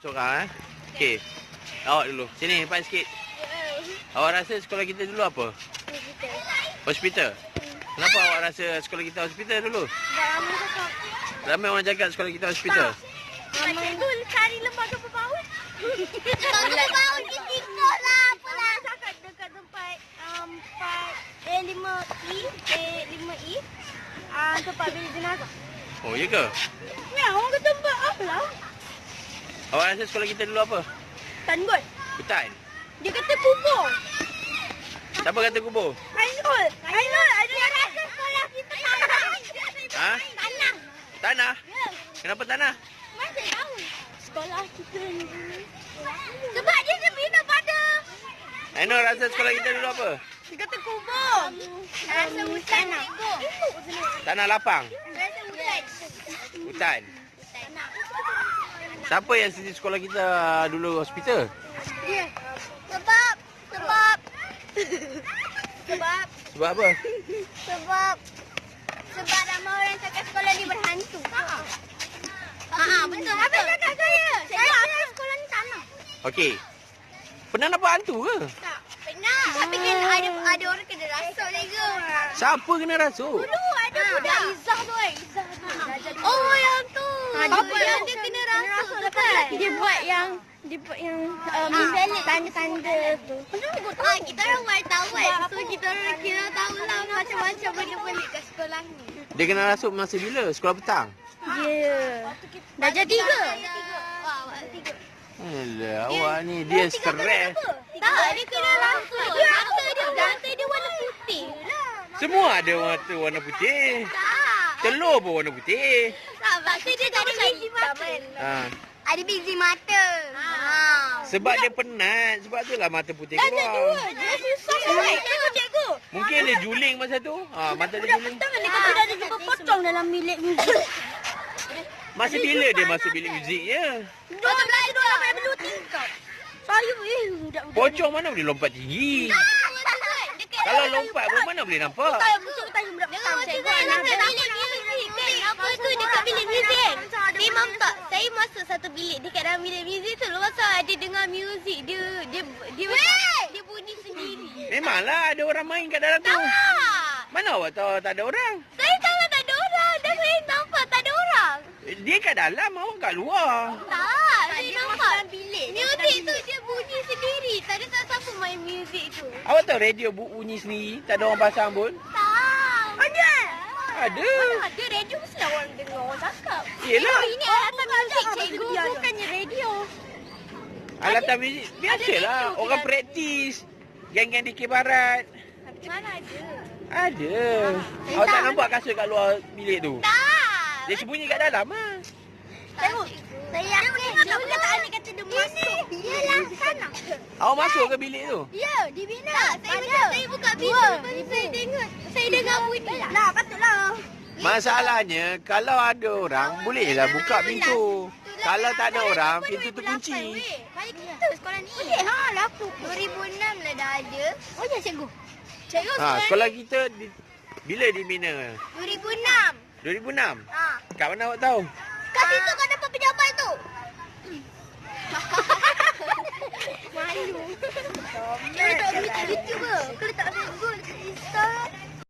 seorang Okey. Awak dulu. Sini, depan sikit. Awak rasa sekolah kita dulu apa? Hospital. Kenapa awak rasa sekolah kita hospital dulu? Ramai orang cakap sekolah kita hospital. Cikgu cari lembaga berpaut. Lembaga berpaut di TikTok lah. Apalah. Cakap dekat tempat 5E. Tempat bilik jenazah. Oh, ya ke? Ya, orang kata tempat apa lah? Awak rasa sekolah kita dulu apa? Tanggul. Hutan. Dia kata kubur. Siapa kata kubur? Ainul. Ada yang rasa sekolah kita tanah. Ha? Tanah. Tanah? Ya. Kenapa tanah? Mana tahu? Sekolah kita ni. Sebab dia sebina pada. Ainul rasa sekolah kita dulu apa? Dia kata kubur. Rasa hutan. Tanah lapang. Rasa hutan. Hutan. Siapa yang setuju sekolah kita dulu hospital? Dia. Sebab. Sebab apa? Sebab ramai orang cakap sekolah ni berhantu. Betul. Apa cakap saya? Saya rasa sekolah ni tanah. Okey. Pernah nampak hantu ke? Tak. Pernah. Tapi kan ada orang kena rasuk juga. Siapa kena rasuk? Dulu ada budak Izzah tu Oh, yang tu. Apa yang dia kena rasuk tu kan? Dia buat yang tanda-tanda tu. Kita orang wartawan. So kita orang kira tahulah macam-macam benda-benda kat sekolah ni. Dia kena rasuk masa bila? Sekolah petang? Ya. Darjah 3. Alah, awak ni dia stres. Tak, dia kena rasuk. Mata dia warna putih lah. Semua ada warna putih. Tak. Telur pun warna putih. Tak, mata dia tak ada biji mata. Ha. Ada biji mata. Sebab dia penat. Sebab itulah mata putih Darjah keluar. 2. Dia susah sangat. Cikgu. Mungkin dia juling masa tu. Mata dia juling. Tangan dia kata dah ada jumpa pocong dalam bilik muzik. Masa bila dia masuk bilik muziknya? 12 sampai 2 tingkat. Saya budak-budak. Pocong mana boleh lompat tinggi? Kalau lompat pun mana boleh nampak? Tanya budak petang. Dekat bilik muzik kan. Apa tu dekat bilik muzik. Memang tak. Saya masuk satu bilik dekat dalam bilik muzik tu. Lepas tu ada dengar muzik. Dia bunyi sendiri. Memanglah ada orang main kat dalam tu. Tak. Mana awak tahu tak ada orang? Saya tahu tak ada orang. Dan saya nampak tak ada orang. Dia kat dalam, awak kat luar. Tak. Saya nampak. Muzik tu dia bunyi sendiri. Tak ada siapa main muzik tu. Awak tahu radio bunyi sendiri? Tak ada orang pasang pun? Tak. Ada. Ada. Ada radio mesti orang dengar orang cakap. Yelah. Ini alatan muzik cikgu. Bukannya radio. Alatan muzik. Biasalah. Orang praktis. Geng-geng DK Barat. Mana ada? Ada. Awak tak nampak kasut kat luar bilik tu? Tak. Dia sembunyi kat dalam lah. Tengok. Saya yakin dulu Ani kata dia masuk. Yalah sana. Awak masuk ke bilik tu? Ya, di bina. Saya buka pintu lepas saya tengok. Saya dengar bunyi. Lah, patutlah. Masalahnya, kalau ada orang, bolehlah buka pintu. Kalau tak ada orang, pintu tu kunci. Baik kita sekolah ni. Boleh lah aku. 2006 lah dah ada. Oh ya cikgu. Sekolah kita bila dibina? 2006. 2006? Kat mana awak tahu? Kat situ kan dapat pejabat tu. Malu. Kita letak YouTube ke? Kita letak Facebook dekat Insta.